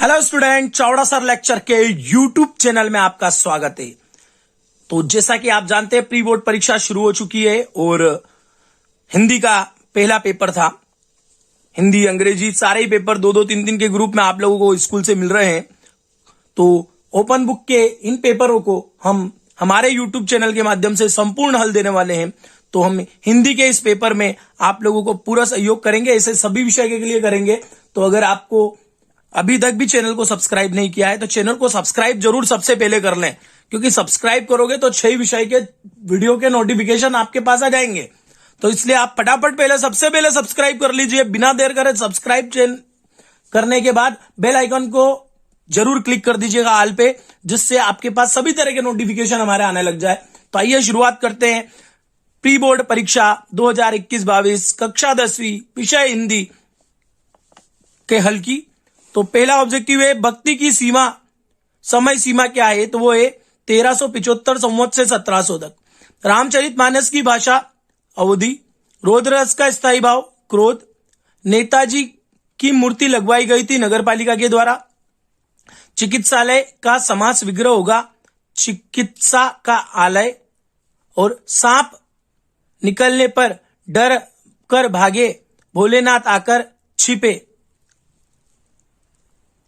Hello student, Chavda sir lecture के YouTube channel में आपका स्वागत है। तो जैसा कि आप जानते हैं प्री बोर्ड परीक्षा शुरू हो चुकी है और हिंदी का पहला पेपर था। हिंदी अंग्रेजी सारे ही पेपर दो दो तीन दिन के ग्रुप में आप लोगों को स्कूल से मिल रहे हैं। तो ओपन बुक के इन पेपरों को हम हमारे यूट्यूब चैनल के माध्यम से संपूर्ण हल देने वाले हैं। तो हम हिंदी के इस पेपर में आप लोगों को पूरा सहयोग करेंगे, ऐसे सभी विषय के लिए करेंगे। तो अगर आपको अभी तक भी चैनल को सब्सक्राइब नहीं किया है तो चैनल को सब्सक्राइब जरूर सबसे पहले कर लें, क्योंकि सब्सक्राइब करोगे तो 6 विषय के वीडियो के नोटिफिकेशन आपके पास आ जाएंगे। तो इसलिए आप फटाफट सबसे पहले सब्सक्राइब कर लीजिए, बिना देर करे। सब्सक्राइब करने के बाद बेल आइकन को जरूर क्लिक कर दीजिएगा ऑल पे, जिससे आपके पास सभी तरह के नोटिफिकेशन हमारे आने लग जाए। तो आइए शुरुआत करते हैं प्री बोर्ड परीक्षा 2021-22 कक्षा 10वीं विषय हिंदी के हल की। तो पहला ऑब्जेक्टिव है भक्ति की सीमा, समय सीमा क्या है? तो वो है 1375 संवत से 1700 तक। रामचरितमानस की भाषा अवधि, रौद्ररस का स्थायी भाव क्रोध, नेताजी की मूर्ति लगवाई गई थी नगरपालिका के द्वारा, चिकित्सालय का समास विग्रह होगा चिकित्सा का आलय, और सांप निकलने पर डर कर भागे भोलेनाथ आकर छिपे।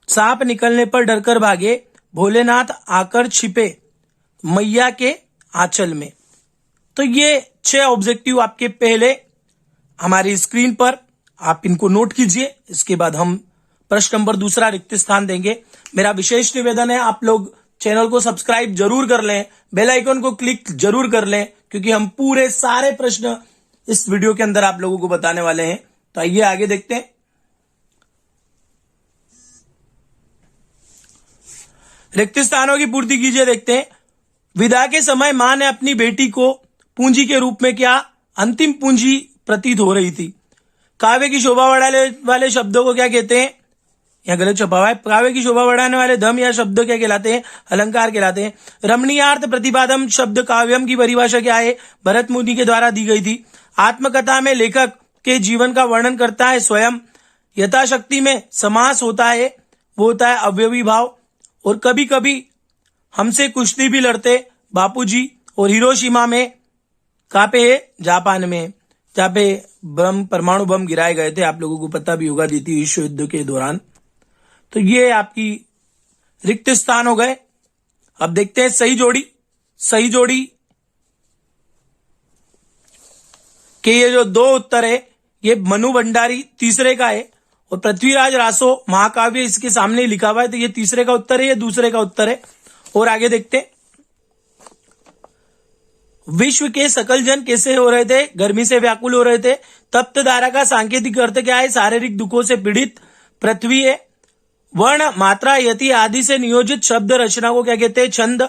सांप निकलने पर डरकर भागे भोलेनाथ आकर छिपे मैया के आंचल में। तो ये 6 ऑब्जेक्टिव आपके पहले हमारी स्क्रीन पर, आप इनको नोट कीजिए। इसके बाद हम प्रश्न नंबर 2 रिक्त स्थान देंगे। मेरा विशेष निवेदन है, आप लोग चैनल को सब्सक्राइब जरूर कर लें, बेल आइकन को क्लिक जरूर कर लें, क्योंकि हम पूरे सारे प्रश्न इस वीडियो के अंदर आप लोगों को बताने वाले हैं। तो आइए आगे देखते हैं। रिक्त स्थानों की पूर्ति कीजिए। देखते हैं, विदा के समय मां ने अपनी बेटी को पूंजी के रूप में क्या अंतिम पूंजी प्रतीत हो रही थी? काव्य की शोभा बढ़ाने वाले शब्दों को क्या कहते हैं? यह गलत छपा हुआ है। काव्य की शोभा बढ़ाने वाले धम या शब्द क्या कहलाते हैं? अलंकार कहलाते हैं। रमणीयार्थ प्रतिपादम शब्द काव्यम की परिभाषा क्या है? भरत मुनि के द्वारा दी गई थी। आत्मकथा में लेखक के जीवन का वर्णन करता है स्वयं। यथाशक्ति में समास होता है, वो होता है अवयवी भाव। और कभी कभी हमसे कुश्ती भी लड़ते बापूजी। और हिरोशिमा में कहाँ पे है? जापान में, जहाँ पे परमाणु बम गिराए गए थे। आप लोगों को पता भी होगा, द्वितीय विश्व युद्ध के दौरान। तो ये आपकी रिक्त स्थान हो गए। अब देखते हैं सही जोड़ी के ये जो 2 उत्तर है, ये मनु भंडारी तीसरे का है और पृथ्वीराज रासो महाकाव्य इसके सामने ही लिखा हुआ है। तो ये तीसरे का उत्तर है, ये दूसरे का उत्तर है। और आगे देखते हैं, विश्व के सकल जन कैसे हो रहे थे? गर्मी से व्याकुल हो रहे थे। तप्त धारा का सांकेतिक अर्थ क्या है? शारीरिक दुखों से पीड़ित पृथ्वी है। वर्ण मात्रा यति आदि से नियोजित शब्द रचना को क्या कहते हैं? छंद।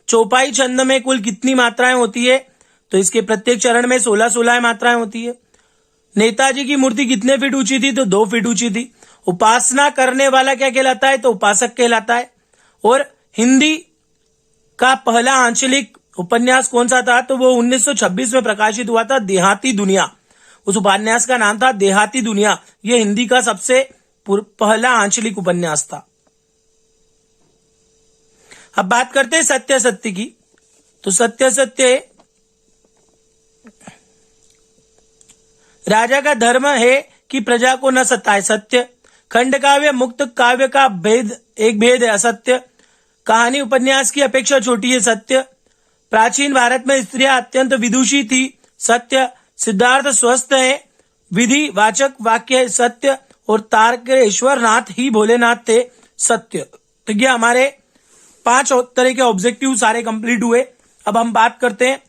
चौपाई छंद में कुल कितनी मात्राएं होती है? तो इसके प्रत्येक चरण में 16 मात्राएं होती है। नेताजी की मूर्ति कितने फीट ऊंची थी? तो 2 फीट ऊंची थी। उपासना करने वाला क्या कहलाता है? तो उपासक कहलाता है। और हिंदी का पहला आंचलिक उपन्यास कौन सा था? तो वो 1926 में प्रकाशित हुआ था, देहाती दुनिया। उस उपन्यास का नाम था देहाती दुनिया। ये हिंदी का सबसे पहला आंचलिक उपन्यास था। अब बात करते हैं सत्य की। तो सत्य राजा का धर्म है कि प्रजा को न सताए, सत्य। खंड काव्य मुक्त काव्य का एक भेद है, असत्य। कहानी उपन्यास की अपेक्षा छोटी है, सत्य। प्राचीन भारत में स्त्रियां अत्यंत विदुषी थी, सत्य। सिद्धार्थ स्वस्थ है, विधि वाचक वाक्य है, सत्य। और तारकेश्वर नाथ ही भोलेनाथ थे, सत्य। तो ये हमारे 5 तरह के ऑब्जेक्टिव सारे कंप्लीट हुए। अब हम बात करते हैं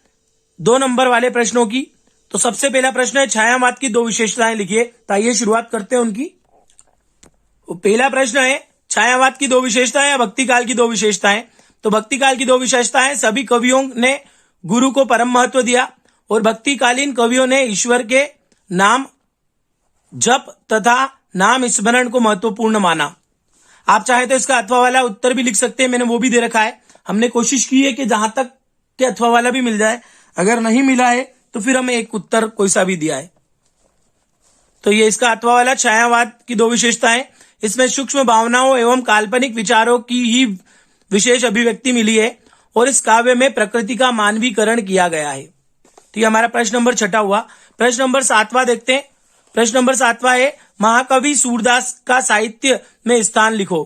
2 नंबर वाले प्रश्नों की। तो सबसे पहला प्रश्न है छायावाद की 2 विशेषताएं लिखिए। तो आइए शुरुआत करते हैं उनकी। तो पहला प्रश्न है छायावाद की 2 विशेषताएं या भक्ति काल की 2 विशेषताएं। तो भक्ति काल की 2 विशेषताएं, सभी कवियों ने गुरु को परम महत्व दिया और भक्तिकालीन कवियों ने ईश्वर के नाम जप तथा नाम स्मरण को महत्वपूर्ण माना। आप चाहे तो इसका अथवा वाला उत्तर भी लिख सकते हैं, मैंने वो भी दे रखा है। हमने कोशिश की है कि जहां तक के अथवा वाला भी मिल जाए, अगर नहीं मिला है तो फिर हमें एक उत्तर कोई सा भी दिया है। तो ये इसका अथवा वाला छायावाद की 2 विशेषताएं, इसमें सूक्ष्म भावनाओं एवं काल्पनिक विचारों की ही विशेष अभिव्यक्ति मिली है और इस काव्य में प्रकृति का मानवीकरण किया गया है। तो ये हमारा प्रश्न नंबर 6 हुआ। प्रश्न नंबर 7वां देखते हैं। प्रश्न नंबर 7वां है महाकवि सूरदास का साहित्य में स्थान लिखो।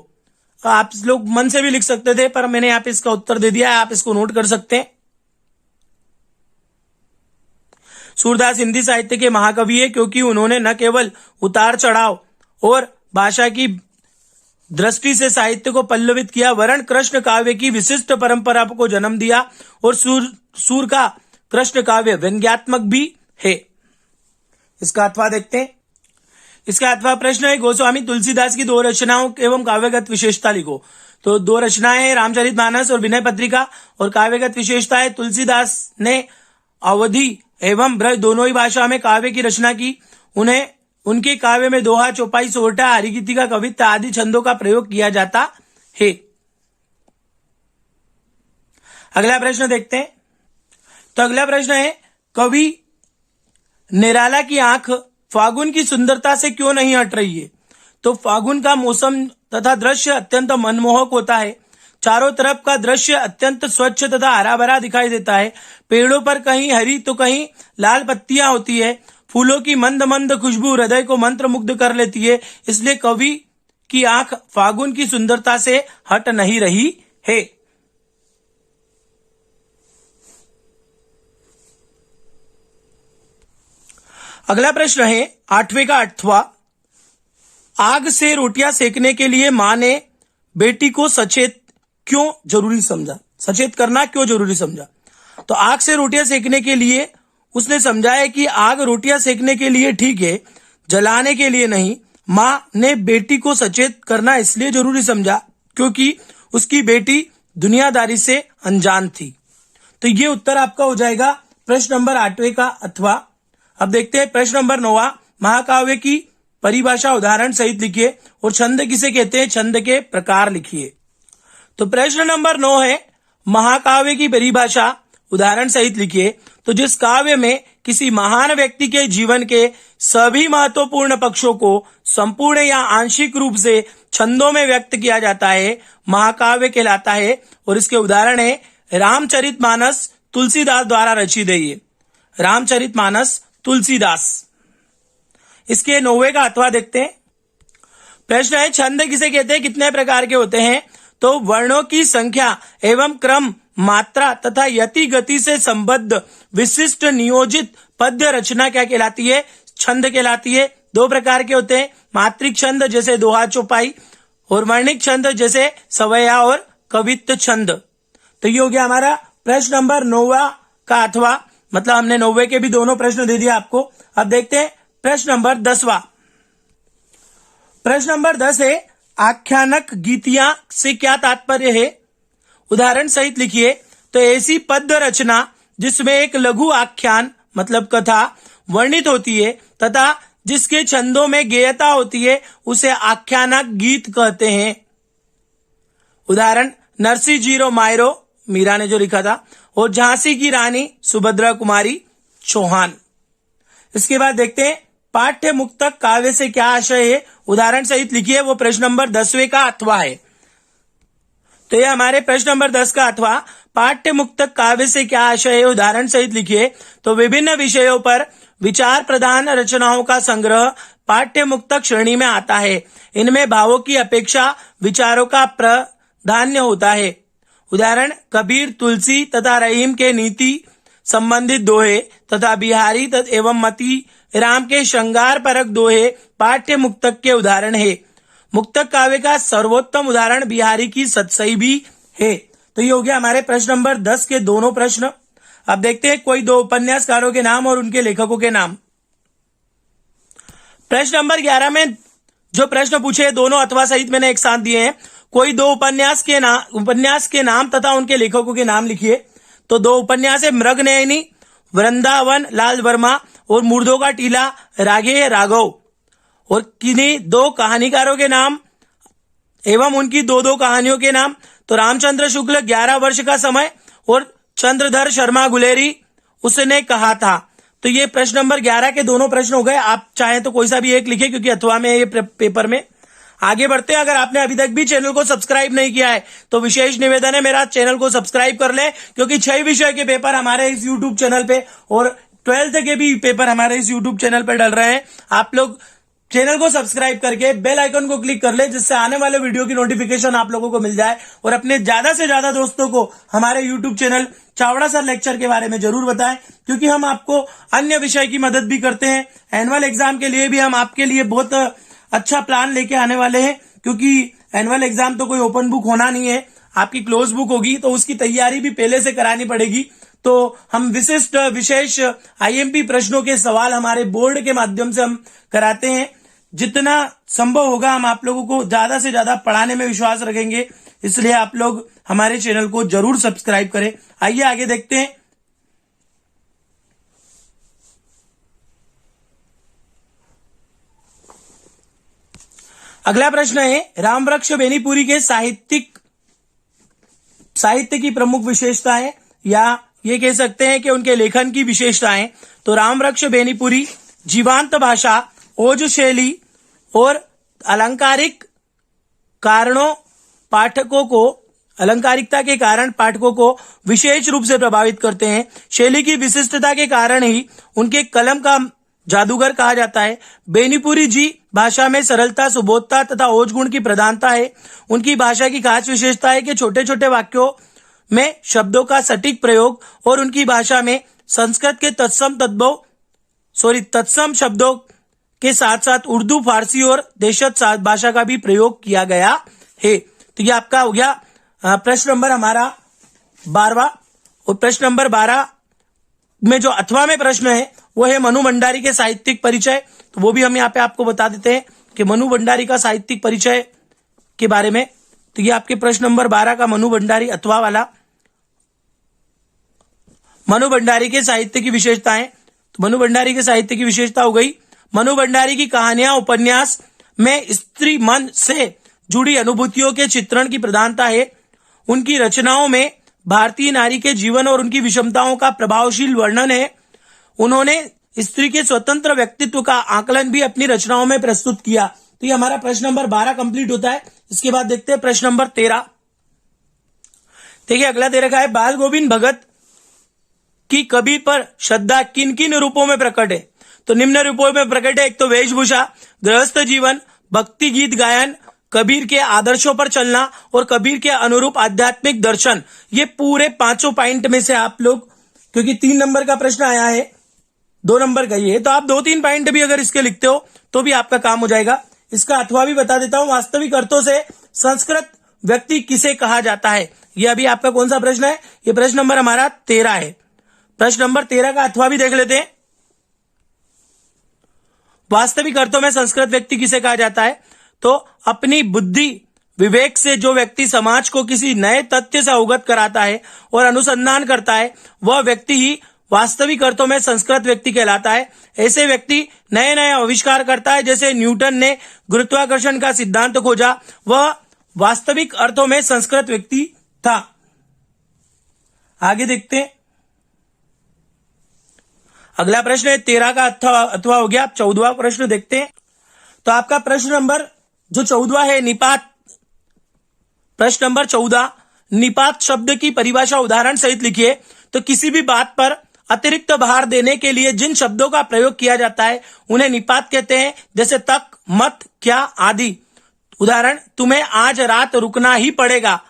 आप लोग मन से भी लिख सकते थे, पर मैंने यहाँ पे इसका उत्तर दे दिया है, आप इसको नोट कर सकते हैं। सूरदास हिंदी साहित्य के महाकवि है क्योंकि उन्होंने न केवल उतार चढ़ाव और भाषा की दृष्टि से साहित्य को पल्लवित किया, वरन कृष्ण काव्य की विशिष्ट परंपरा को जन्म दिया और सूर का कृष्ण काव्य व्यंग्यात्मक भी है। इसका अथवा देखते हैं। इसका अथवा प्रश्न है गोस्वामी तुलसीदास की 2 रचनाओं एवं काव्यगत विशेषता लिखो। तो 2 रचनाएं हैं रामचरितमानस और विनय पत्रिका, और काव्यगत विशेषता है तुलसीदास ने अवधी एवं ब्रज दोनों ही भाषा में काव्य की रचना की। उन्हें उनके काव्य में दोहा, चौपाई, सोरठा, हरिगीतिका, कविता आदि छंदों का प्रयोग किया जाता है। अगला प्रश्न देखते हैं। तो अगला प्रश्न है कवि निराला की आंख फागुन की सुंदरता से क्यों नहीं हट रही है। तो फागुन का मौसम तथा दृश्य अत्यंत मनमोहक होता है। चारों तरफ का दृश्य अत्यंत स्वच्छ तथा हरा भरा दिखाई देता है। पेड़ों पर कहीं हरी तो कहीं लाल पत्तियां होती है। फूलों की मंद मंद खुशबू हृदय को मंत्रमुग्ध कर लेती है। इसलिए कवि की आंख फागुन की सुंदरता से हट नहीं रही है। अगला प्रश्न है 8वें का 8वां। आग से रोटियां सेकने के लिए मां ने बेटी को सचेत क्यों जरूरी समझा। सचेत करना क्यों जरूरी समझा। तो आग से रोटियां सेकने के लिए उसने समझा है कि आग रोटियां सेकने के लिए ठीक है, जलाने के लिए नहीं। मां ने बेटी को सचेत करना इसलिए जरूरी समझा क्योंकि उसकी बेटी दुनियादारी से अनजान थी। तो ये उत्तर आपका हो जाएगा प्रश्न नंबर 8वें का अथवा। अब देखते हैं प्रश्न नंबर 9वां। महाकाव्य की परिभाषा उदाहरण सहित लिखिए और छंद किसे कहते हैं, छंद के प्रकार लिखिए। तो प्रश्न नंबर 9 है महाकाव्य की परिभाषा उदाहरण सहित लिखिए। तो जिस काव्य में किसी महान व्यक्ति के जीवन के सभी महत्वपूर्ण पक्षों को संपूर्ण या आंशिक रूप से छंदों में व्यक्त किया जाता है, महाकाव्य कहलाता है। और इसके उदाहरण है रामचरितमानस तुलसीदास द्वारा रचित है। ये रामचरितमानस तुलसीदास। इसके 9वें का अथवा देखते हैं। प्रश्न है छंद किसे कहते हैं, कितने प्रकार के होते हैं। तो वर्णों की संख्या एवं क्रम, मात्रा तथा यति गति से संबद्ध विशिष्ट नियोजित पद्य रचना क्या कहलाती है, छंद कहलाती है। 2 प्रकार के होते हैं, मात्रिक छंद जैसे दोहा, चौपाई, और वर्णिक छंद जैसे सवैया और कवित्त छंद। तो ये हो गया हमारा प्रश्न नंबर 9वां का अथवा। मतलब हमने 9वें के भी दोनों प्रश्न दे दिया आपको। अब देखते हैं प्रश्न नंबर 10वां। प्रश्न नंबर 10 है आख्यानक गीतियां से क्या तात्पर्य है, उदाहरण सहित लिखिए। तो ऐसी पद्य रचना जिसमें एक लघु आख्यान मतलब कथा वर्णित होती है तथा जिसके छंदों में गेयता होती है उसे आख्यानक गीत कहते हैं। उदाहरण नरसिंह जीरो मायरो, मीरा ने जो लिखा था, और झांसी की रानी सुभद्रा कुमारी चौहान। इसके बाद देखते हैं पाठ्य मुक्तक काव्य से क्या आशय है, उदाहरण सहित लिखिए। वो प्रश्न नंबर 10वें का अथवा है। तो ये हमारे प्रश्न नंबर 10 का अथवा पाठ्य मुक्तक काव्य से क्या आशय है, उदाहरण सहित लिखिए। तो विभिन्न विषयों पर विचार प्रधान रचनाओं का संग्रह पाठ्य मुक्तक श्रेणी में आता है। इनमें भावों की अपेक्षा विचारों का प्राधान्य होता है। उदाहरण कबीर, तुलसी तथा रहीम के नीति संबंधित दोहे तथा बिहारी एवं मती राम के श्रृंगार परक दोहे पाठ्य मुक्तक के उदाहरण है। मुक्तक काव्य का सर्वोत्तम उदाहरण बिहारी की सतसई भी है। तो ये हो गया हमारे प्रश्न नंबर 10 के दोनों प्रश्न। अब देखते हैं कोई 2 उपन्यासकारों के नाम और उनके लेखकों के नाम। प्रश्न नंबर 11 में जो प्रश्न पूछे दोनों अथवा सहित मैंने एक साथ दिए हैं। कोई 2 उपन्यास के नाम तथा उनके लेखकों के नाम लिखिए। तो 2 उपन्यास है मृगनयनी वृंदावन लाल वर्मा और मुर्दों का टीला राघे राघव। और किन्हीं 2 कहानीकारों के नाम एवं उनकी 2 कहानियों के नाम। तो रामचंद्र शुक्ल 11 वर्ष का समय और चंद्रधर शर्मा गुलेरी उसने कहा था। तो ये प्रश्न नंबर 11 के दोनों प्रश्न हो गए। आप चाहें तो कोई सा भी एक लिखे क्योंकि अथवा में ये पेपर में। आगे बढ़ते हैं। अगर आपने अभी तक भी चैनल को सब्सक्राइब नहीं किया है तो विशेष निवेदन है मेरा, चैनल को सब्सक्राइब कर ले, क्योंकि 6 विषय के पेपर हमारे इस यूट्यूब चैनल पे और 12th के भी पेपर हमारे इस यूट्यूब चैनल पे डल रहे हैं। आप लोग चैनल को सब्सक्राइब करके बेल आइकन को क्लिक कर ले, जिससे आने वाले वीडियो की नोटिफिकेशन आप लोगों को मिल जाए। और अपने ज्यादा से ज्यादा दोस्तों को हमारे YouTube channel Chavda sir lecture के बारे में जरूर बताएं, क्योंकि हम आपको अन्य विषय की मदद भी करते हैं। एनुअल एग्जाम के लिए भी हम आपके लिए बहुत अच्छा प्लान लेके आने वाले हैं, क्योंकि एनुअल एग्जाम तो कोई ओपन बुक होना नहीं है, आपकी क्लोज बुक होगी, तो उसकी तैयारी भी पहले से करानी पड़ेगी। तो हम विशेष आईएमपी प्रश्नों के सवाल हमारे बोर्ड के माध्यम से हम कराते हैं। जितना संभव होगा हम आप लोगों को ज्यादा से ज्यादा पढ़ाने में विश्वास रखेंगे, इसलिए आप लोग हमारे चैनल को जरूर सब्सक्राइब करें। आइए आगे देखते हैं। अगला प्रश्न है, रामवृक्ष बेनीपुरी के साहित्य की प्रमुख विशेषताएं, या ये कह सकते हैं कि उनके लेखन की विशेषताएं। तो रामवृक्ष बेनीपुरी जीवांत भाषा, ओज शैली और अलंकारिकता के कारण पाठकों को विशेष रूप से प्रभावित करते हैं। शैली की विशिष्टता के कारण ही उनके कलम का जादूगर कहा जाता है। बेनीपुरी जी भाषा में सरलता, सुबोधता तथा ओज गुण की प्रधानता है। उनकी भाषा की खास विशेषता है कि छोटे छोटे वाक्यों में शब्दों का सटीक प्रयोग, और उनकी भाषा में संस्कृत के तत्सम शब्दों के साथ साथ उर्दू, फारसी और देशज भाषा का भी प्रयोग किया गया है। तो ये आपका हो गया प्रश्न नंबर हमारा 12वां। और प्रश्न नंबर 12 में जो अथवा में प्रश्न है वो है मनु भंडारी के साहित्यिक परिचय। तो वो भी हम यहाँ पे आपको बता देते हैं कि मनु भंडारी का साहित्यिक परिचय के बारे में। तो ये आपके प्रश्न नंबर 12 का मनु भंडारी अथवा वाला, मनु भंडारी के साहित्य की विशेषताएं। तो मनु भंडारी के साहित्य की विशेषता हो गई, मनु भंडारी की कहानियां उपन्यास में स्त्री मन से जुड़ी अनुभूतियों के चित्रण की प्रधानता है। उनकी रचनाओं में भारतीय नारी के जीवन और उनकी विषमताओं का प्रभावशील वर्णन है। उन्होंने स्त्री के स्वतंत्र व्यक्तित्व का आकलन भी अपनी रचनाओं में प्रस्तुत किया। तो ये हमारा प्रश्न नंबर 12 कंप्लीट होता है। इसके बाद देखते हैं प्रश्न नंबर 13। देखिए अगला दे रखा है, बाल गोविंद भगत की कबीर पर श्रद्धा किन किन रूपों में प्रकट है। तो निम्न रूपों में प्रकट है, एक तो वेशभूषा, गृहस्थ जीवन, भक्ति गीत गायन, कबीर के आदर्शों पर चलना और कबीर के अनुरूप आध्यात्मिक दर्शन। ये पूरे 5 पॉइंट में से आप लोग, क्योंकि 3 नंबर का प्रश्न आया है, 2 नंबर का ये है, तो आप 2-3 पॉइंट भी अगर इसके लिखते हो तो भी आपका काम हो जाएगा। इसका अथवा भी बता देता हूं, वास्तविक अर्थों से संस्कृत व्यक्ति किसे कहा जाता है। ये अभी आपका कौन सा प्रश्न है, ये प्रश्न नंबर हमारा 13 है। प्रश्न नंबर 13 का अथवा भी देख लेते हैं। वास्तविक अर्थों में संस्कृत व्यक्ति किसे कहा जाता है, तो अपनी बुद्धि विवेक से जो व्यक्ति समाज को किसी नए तथ्य से अवगत कराता है और अनुसंधान करता है, वह व्यक्ति ही वास्तविक अर्थों में संस्कृत व्यक्ति कहलाता है। ऐसे व्यक्ति नए नए आविष्कार करता है, जैसे न्यूटन ने गुरुत्वाकर्षण का सिद्धांत खोजा, वह वास्तविक अर्थों में संस्कृत व्यक्ति था। आगे देखते हैं। अगला प्रश्न है 13 का अथवा हो गया। 14वां प्रश्न देखते हैं। तो आपका प्रश्न नंबर जो 14 है, निपात। प्रश्न नंबर 14, निपात शब्द की परिभाषा उदाहरण सहित लिखिए। तो किसी भी बात पर अतिरिक्त भार देने के लिए जिन शब्दों का प्रयोग किया जाता है उन्हें निपात कहते हैं, जैसे तक, मत, क्या आदि। उदाहरण, तुम्हें आज रात रुकना ही पड़ेगा,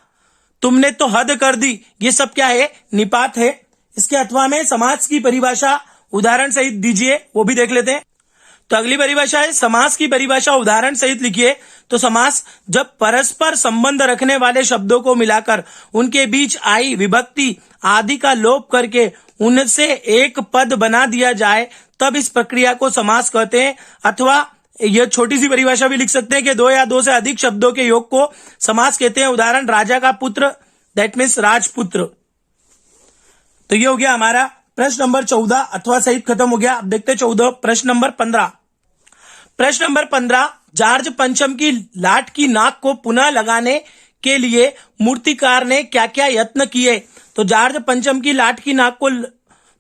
तुमने तो हद कर दी, ये सब क्या है, निपात है। इसके अथवा में समास की परिभाषा उदाहरण सहित दीजिए, वो भी देख लेते हैं। तो अगली परिभाषा है, समास की परिभाषा उदाहरण सहित लिखिए। तो समास जब परस्पर संबंध रखने वाले शब्दों को मिलाकर उनके बीच आई विभक्ति आदि का लोप करके उनसे एक पद बना दिया जाए, तब इस प्रक्रिया को समास कहते हैं। अथवा यह छोटी सी परिभाषा भी लिख सकते हैं कि 2 या 2 से अधिक शब्दों के योग को समास कहते हैं। उदाहरण, राजा का पुत्र, दैट मीन्स राजपुत्र। तो ये हो गया हमारा प्रश्न नंबर 14 अथवा सहित खत्म हो गया। अब देखते हैं 14 प्रश्न नंबर 15। प्रश्न नंबर 15, जॉर्ज पंचम की लाट की नाक को पुनः लगाने के लिए मूर्तिकार ने क्या क्या यत्न किए। तो जॉर्ज पंचम की लाट की नाक को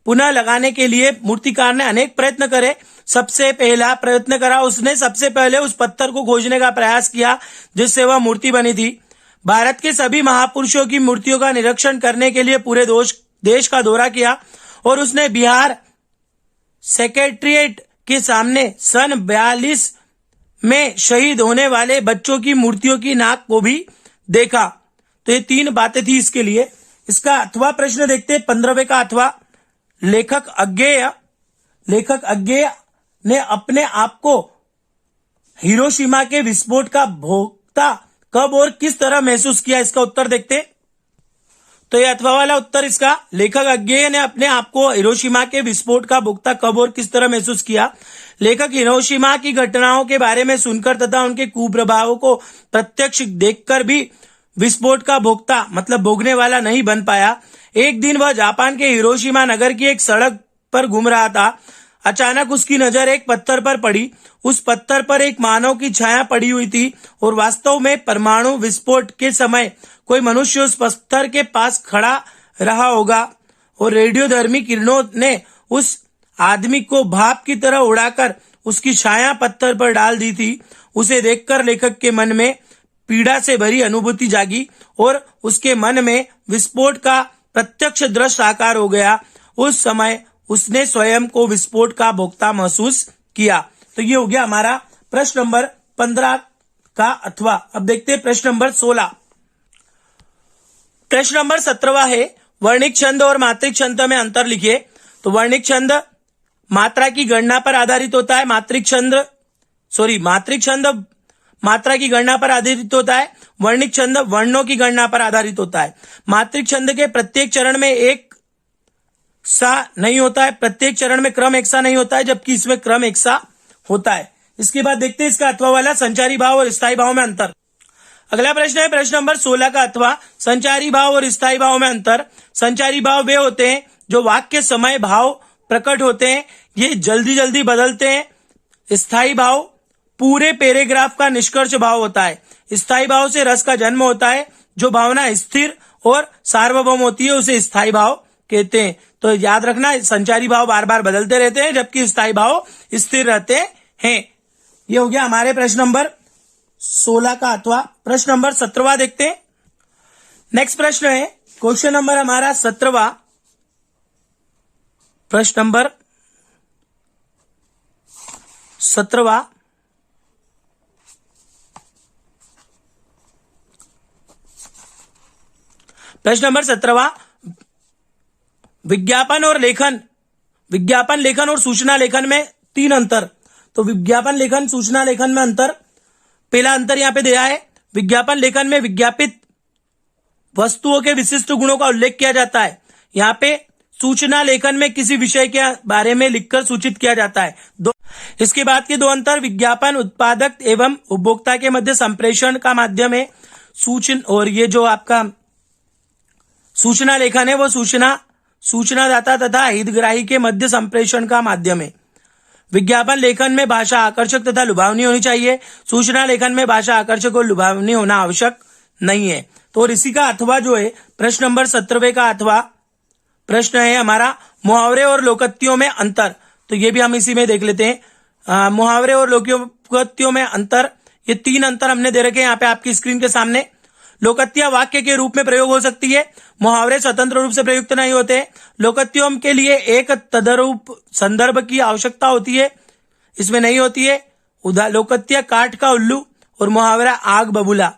पुनः लगाने के लिए मूर्तिकार ने अनेक प्रयत्न करे। सबसे पहला प्रयत्न करा उसने, सबसे पहले उस पत्थर को खोजने का प्रयास किया जिससे वह मूर्ति बनी थी। भारत के सभी महापुरुषों की मूर्तियों का निरीक्षण करने के लिए पूरे देश का दौरा किया और उसने बिहार सेक्रेटेरिएट के सामने सन 42 में शहीद होने वाले बच्चों की मूर्तियों की नाक को भी देखा। तो ये 3 बातें थी इसके लिए। इसका अथवा प्रश्न देखते हैं 15वें का अथवा। लेखक अज्ञेय ने अपने आप को हिरोशिमा के विस्फोट का भोक्ता कब और किस तरह महसूस किया, इसका उत्तर देखते हैं। तो ये अथवा वाला उत्तर इसका, लेखक अज्ञेय ने अपने आप को हिरोशिमा के विस्फोट का भोक्ता कब और किस तरह महसूस किया। लेखक हिरोशिमा की घटनाओं के बारे में सुनकर तथा उनके कुप्रभावों को प्रत्यक्ष देखकर भी विस्फोट का भोक्ता मतलब भोगने वाला नहीं बन पाया। एक दिन वह जापान के हिरोशिमा नगर की एक सड़क पर घूम रहा था। अचानक उसकी नजर एक पत्थर पर पड़ी। उस पत्थर पर एक मानव की छाया पड़ी हुई थी और वास्तव में परमाणु विस्फोट के समय कोई मनुष्य उस पत्थर के पास खड़ा रहा होगा और रेडियोधर्मी किरणों ने उस आदमी को भाप की तरह उड़ाकर उसकी छाया पत्थर पर डाल दी थी। उसे देखकर लेखक के मन में पीड़ा से भरी अनुभूति जागी और उसके मन में विस्फोट का प्रत्यक्ष दृश्य साकार हो गया। उस समय उसने स्वयं को विस्फोट का भोक्ता महसूस किया। तो ये हो गया हमारा प्रश्न नंबर 15 का अथवा। अब देखते हैं प्रश्न नंबर 16। प्रश्न नंबर 17वां है, वर्णिक छंद और मात्रिक छंद में अंतर लिखिए। तो वर्णिक छंद मात्रा की गणना पर आधारित होता है, मात्रिक छंद मात्रा की गणना पर आधारित होता है, वर्णिक छंद वर्णों की गणना पर आधारित होता है। मात्रिक छंद के प्रत्येक चरण में एक सा नहीं होता है, प्रत्येक चरण में क्रम एक सा नहीं होता है, जबकि इसमें क्रम एक सा होता है। इसके बाद देखते हैं इसका अथवा वाला, संचारी भाव और स्थायी भाव में अंतर। अगला प्रश्न है प्रश्न नंबर 16 का अथवा, संचारी भाव और स्थायी भाव में अंतर। संचारी भाव वे होते हैं जो वाक्य समय भाव प्रकट होते हैं, ये जल्दी जल्दी बदलते हैं। स्थायी भाव पूरे पैराग्राफ का निष्कर्ष भाव होता है। स्थायी भाव से रस का जन्म होता है। जो भावना स्थिर और सार्वभौम होती है उसे स्थायी भाव कहते हैं। तो याद रखना, संचारी भाव बार बार बदलते रहते हैं जबकि स्थायी भाव स्थिर रहते हैं। ये हो गया हमारे प्रश्न नंबर 16 का अथवा। प्रश्न नंबर 17वां देखते हैं। नेक्स्ट प्रश्न है क्वेश्चन नंबर हमारा 17वां। प्रश्न नंबर 17वां, प्रश्न नंबर 17वां, विज्ञापन लेखन और सूचना लेखन में 3 अंतर। तो विज्ञापन लेखन सूचना लेखन में अंतर, पहला अंतर यहां पे दिया है। विज्ञापन लेखन में विज्ञापित वस्तुओं के विशिष्ट गुणों का उल्लेख किया जाता है। यहाँ पे सूचना लेखन में किसी विषय के बारे में लिखकर सूचित किया जाता है। इसके बाद के 2 अंतर, विज्ञापन उत्पादक एवं उपभोक्ता के मध्य संप्रेषण का माध्यम है और ये जो आपका सूचना लेखन है वो सूचनादाता तथा हितग्राही के मध्य संप्रेषण का माध्यम है। विज्ञापन लेखन में भाषा आकर्षक तथा लुभावनी होनी चाहिए, सूचना लेखन में भाषा आकर्षक और लुभावनी होना आवश्यक नहीं है। तो और इसी का अथवा जो है प्रश्न नंबर 17वें का अथवा प्रश्न है हमारा, मुहावरे और लोकोक्तियों में अंतर। तो ये भी हम इसी में देख लेते हैं। मुहावरे और लोकोक्तियों में अंतर, ये 3 अंतर हमने दे रखे हैं यहाँ पे आपकी स्क्रीन के सामने। लोकोक्तियां वाक्य के रूप में प्रयोग हो सकती है, मुहावरे स्वतंत्र रूप से प्रयुक्त नहीं होते। लोकोक्तियों के लिए एक तदरूप संदर्भ की आवश्यकता होती है, इसमें नहीं होती है। लोकोक्तियां काठ का उल्लू और मुहावरा आग बबूला।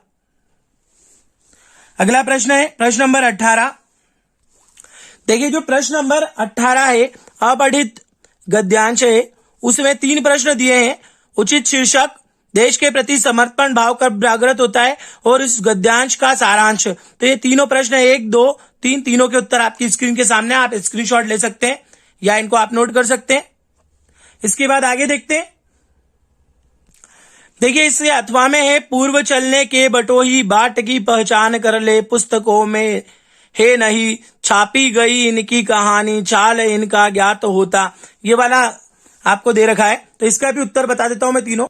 अगला प्रश्न है प्रश्न नंबर 18। देखिए जो प्रश्न नंबर 18 है अपढ़ित गद्यांश है, उसमें 3 प्रश्न दिए हैं। उचित शीर्षक, देश के प्रति समर्पण भाव कब जागृत होता है और इस गद्यांश का सारांश। तो ये तीनों प्रश्न 1, 2, 3 तीनों के उत्तर आपकी स्क्रीन के सामने, आप स्क्रीनशॉट ले सकते हैं या इनको आप नोट कर सकते हैं। इसके बाद आगे देखते हैं। देखिए इससे अथवा में है, पूर्व चलने के बटोही बाट की पहचान कर ले, पुस्तकों में है नहीं छापी गई इनकी कहानी, चाल इनका ज्ञात होता। ये वाला आपको दे रखा है, तो इसका भी उत्तर बता देता हूं मैं तीनों।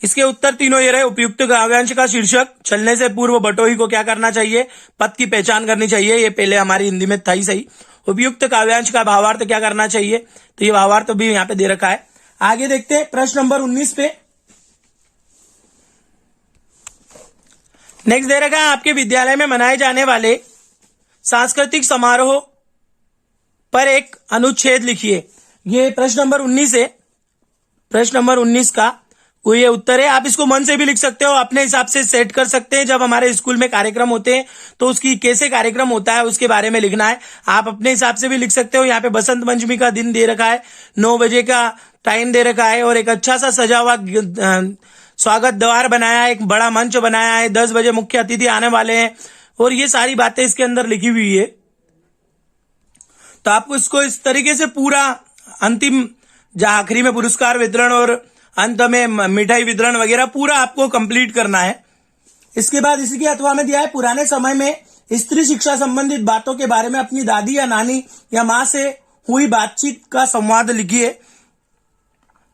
इसके उत्तर तीनों ये रहे। उपयुक्त काव्यांश का शीर्षक, चलने से पूर्व बटोही को क्या करना चाहिए, पद की पहचान करनी चाहिए, ये पहले हमारी हिंदी में था ही सही। उपयुक्त काव्यांश का भावार्थ क्या करना चाहिए, तो ये भावार्थ भी यहाँ पे दे रखा है। आगे देखते हैं प्रश्न नंबर 19 पे। नेक्स्ट दे रखा है आपके विद्यालय में मनाए जाने वाले सांस्कृतिक समारोह पर एक अनुच्छेद लिखिए। ये प्रश्न नंबर 19 है। प्रश्न नंबर 19 का कोई ये उत्तर है। आप इसको मन से भी लिख सकते हो, अपने हिसाब से सेट कर सकते हैं। जब हमारे स्कूल में कार्यक्रम होते हैं तो उसकी कैसे कार्यक्रम होता है उसके बारे में लिखना है। आप अपने हिसाब से भी लिख सकते हो। यहाँ पे बसंत पंचमी का दिन दे रखा है, 9 बजे का टाइम दे रखा है और एक अच्छा सा सजा हुआ स्वागत द्वार बनाया है, एक बड़ा मंच बनाया है, 10 बजे मुख्य अतिथि आने वाले हैं और ये सारी बातें इसके अंदर लिखी हुई है। तो आपको इसको इस तरीके से पूरा अंतिम जहां आखिरी में पुरस्कार वितरण और अंत में मिठाई वितरण वगैरह पूरा आपको कंप्लीट करना है। इसके बाद इसी के अथवा में दिया है पुराने समय में स्त्री शिक्षा संबंधित बातों के बारे में अपनी दादी या नानी या माँ से हुई बातचीत का संवाद लिखिए।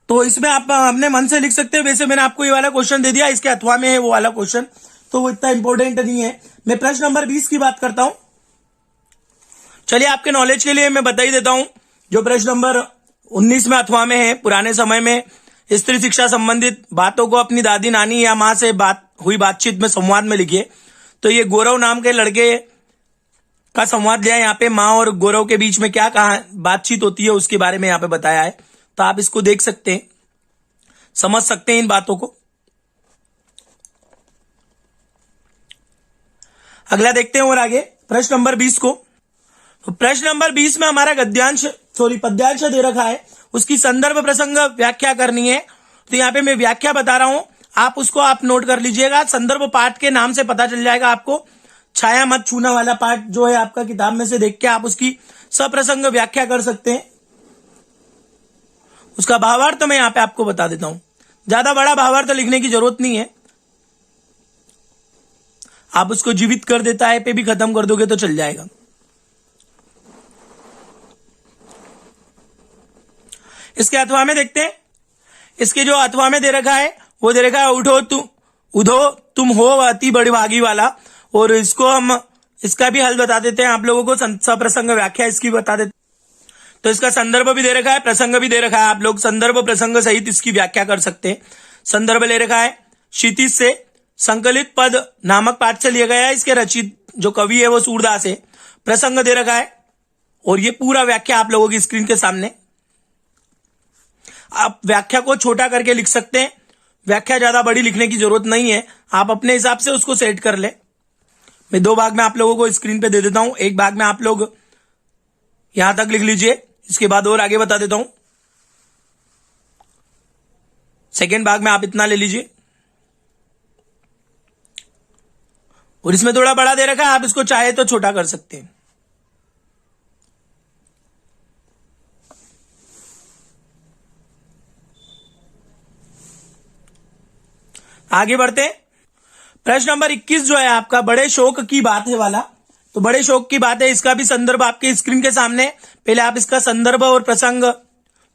तो इसमें आप अपने मन से लिख सकते हैं। वैसे मैंने आपको ये वाला क्वेश्चन दे दिया, इसके अथवा में है वो वाला क्वेश्चन, तो वो इतना इंपॉर्टेंट नहीं है। मैं प्रश्न नंबर 20 की बात करता हूं। चलिए आपके नॉलेज के लिए मैं बता ही देता हूं। जो प्रश्न नंबर 19 में अथवा में है, पुराने समय में स्त्री शिक्षा संबंधित बातों को अपनी दादी नानी या माँ से हुई बातचीत में संवाद में लिखिए। तो ये गौरव नाम के लड़के का संवाद लिया है। यहाँ पे माँ और गौरव के बीच में क्या कहा बातचीत होती है उसके बारे में यहाँ पे बताया है। तो आप इसको देख सकते हैं, समझ सकते हैं इन बातों को। अगला देखते हैं और आगे प्रश्न नंबर 20 को। तो प्रश्न नंबर 20 में हमारा पद्यांश दे रखा है, उसकी संदर्भ प्रसंग व्याख्या करनी है। तो यहाँ पे मैं व्याख्या बता रहा हूं, आप नोट कर लीजिएगा। संदर्भ पाठ के नाम से पता चल जाएगा आपको। छाया मत छूना वाला पाठ जो है आपका किताब में से देख के आप उसकी सप्रसंग व्याख्या कर सकते हैं। उसका भावार्थ मैं यहाँ पे आपको बता देता हूं। ज्यादा बड़ा भावार्थ लिखने की जरूरत नहीं है, आप उसको जीवित कर देता है पे भी खत्म कर दोगे तो चल जाएगा। इसके अथवा में देखते हैं। इसके जो अथवा में दे रखा है वो दे रखा है उधो तुम हो अति बड़ी भागी वाला। और इसको हम इसका भी हल बता देते हैं आप लोगों को। सप्रसंग व्याख्या इसकी बता देते। तो इसका संदर्भ भी दे रखा है, प्रसंग भी दे रखा है। आप लोग संदर्भ प्रसंग सहित इसकी व्याख्या कर सकते हैं। संदर्भ ले रखा है क्षितिज से संकलित पद नामक पाठ से लिया गया है। इसके रचित जो कवि है वो सूरदास है। प्रसंग दे रखा है और ये पूरा व्याख्या आप लोगों की स्क्रीन के सामने। आप व्याख्या को छोटा करके लिख सकते हैं, व्याख्या ज्यादा बड़ी लिखने की जरूरत नहीं है। आप अपने हिसाब से उसको सेट कर ले। मैं 2 भाग में आप लोगों को स्क्रीन पे दे देता हूं। एक भाग में आप लोग यहां तक लिख लीजिए, इसके बाद और आगे बता देता हूं। सेकेंड भाग में आप इतना ले लीजिए और इसमें थोड़ा बड़ा दे रखा है, आप इसको चाहे तो छोटा कर सकते हैं। आगे बढ़ते हैं। प्रश्न नंबर 21 जो है आपका बड़े शौक की बात है वाला। तो बड़े शौक की बात है, इसका भी संदर्भ आपके स्क्रीन के सामने। पहले आप इसका संदर्भ और प्रसंग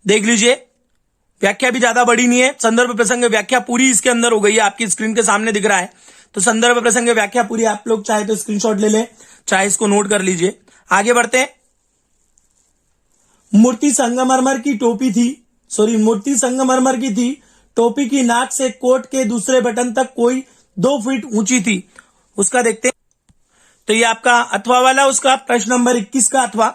देख लीजिए। व्याख्या भी ज्यादा बड़ी नहीं है, संदर्भ प्रसंग व्याख्या पूरी इसके अंदर हो गई है, आपकी स्क्रीन के सामने दिख रहा है। तो संदर्भ प्रसंग व्याख्या पूरी आप लोग चाहे तो स्क्रीनशॉट ले लें, चाहे इसको नोट कर लीजिए। आगे बढ़ते हैं। मूर्ति संगमरमर की थी, टोपी की नाक से कोट के दूसरे बटन तक कोई 2 फीट ऊंची थी। उसका देखते हैं। तो ये आपका अथवा वाला उसका प्रश्न नंबर 21 का अथवा,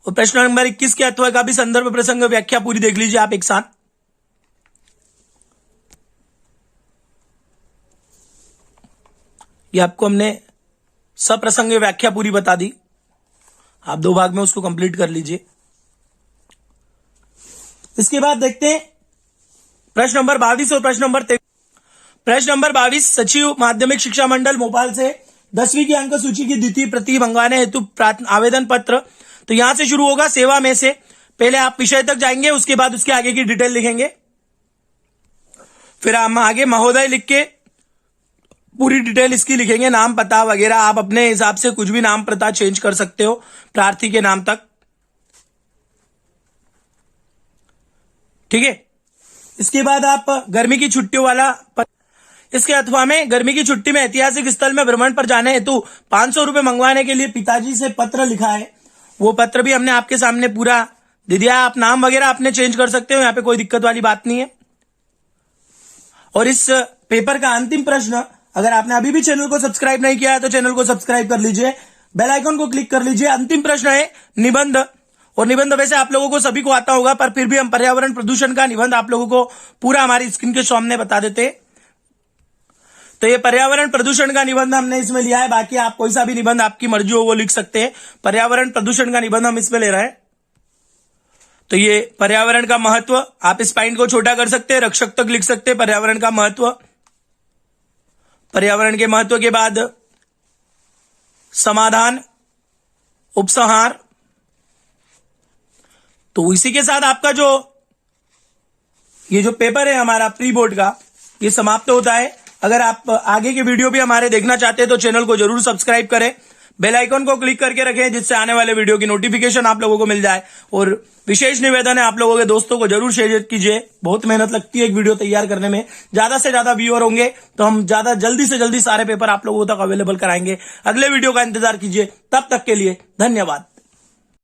और प्रश्न नंबर 21 के अथवा का भी संदर्भ प्रसंग व्याख्या पूरी देख लीजिए आप एक साथ। ये आपको हमने सप्रसंग व्याख्या पूरी बता दी। आप 2 भाग में उसको कंप्लीट कर लीजिए। इसके बाद देखते हैं प्रश्न नंबर 22 और प्रश्न नंबर 23। प्रश्न नंबर 22 सचिव माध्यमिक शिक्षा मंडल भोपाल से 10वीं की अंक सूची की द्वितीय प्रति मंगवाने हेतु आवेदन पत्र। तो यहां से शुरू होगा सेवा में से। पहले आप विषय तक जाएंगे, उसके बाद उसके आगे की डिटेल लिखेंगे। फिर हम आगे महोदय लिख के पूरी डिटेल इसकी लिखेंगे, नाम पता वगैरह। आप अपने हिसाब से कुछ भी नाम पता चेंज कर सकते हो, प्रार्थी के नाम तक। ठीक है। इसके बाद आप गर्मी की छुट्टियों वाला इसके अथवा में गर्मी की छुट्टी में ऐतिहासिक स्थल में भ्रमण पर जाने हेतु 500 रुपए मंगवाने के लिए पिताजी से पत्र लिखा है। वो पत्र भी हमने आपके सामने पूरा दे दिया। आप नाम वगैरह आपने चेंज कर सकते हो, यहाँ पे कोई दिक्कत वाली बात नहीं है। और इस पेपर का अंतिम प्रश्न, अगर आपने अभी भी चैनल को सब्सक्राइब नहीं किया है तो चैनल को सब्सक्राइब कर लीजिए, बेल आइकन को क्लिक कर लीजिए। अंतिम प्रश्न है निबंध, और निबंध वैसे आप लोगों को सभी को आता होगा, पर फिर भी हम पर्यावरण प्रदूषण का निबंध आप लोगों को पूरा हमारी स्क्रीन के सामने बता देते। तो ये पर्यावरण प्रदूषण का निबंध हमने इसमें लिया है। बाकी आप कोई सा भी निबंध आपकी मर्जी हो वो लिख सकते हैं। पर्यावरण प्रदूषण का निबंध हम इसमें ले रहे हैं। तो ये पर्यावरण का महत्व, आप इस पॉइंट को छोटा कर सकते हैं, रक्षक तक लिख सकते हैं। पर्यावरण का महत्व, पर्यावरण के महत्व के बाद समाधान, उपसंहार। तो इसी के साथ आपका जो ये जो पेपर है हमारा प्री बोर्ड का, ये समाप्त होता है। अगर आप आगे के वीडियो भी हमारे देखना चाहते हैं तो चैनल को जरूर सब्सक्राइब करें, बेल आइकन को क्लिक करके रखें, जिससे आने वाले वीडियो की नोटिफिकेशन आप लोगों को मिल जाए। और विशेष निवेदन है, आप लोगों के दोस्तों को जरूर शेयर कीजिए। बहुत मेहनत लगती है एक वीडियो तैयार करने में। ज्यादा से ज्यादा व्यूअर होंगे तो हम ज्यादा जल्दी से जल्दी सारे पेपर आप लोगों तक अवेलेबल कराएंगे। अगले वीडियो का इंतजार कीजिए। तब तक के लिए धन्यवाद।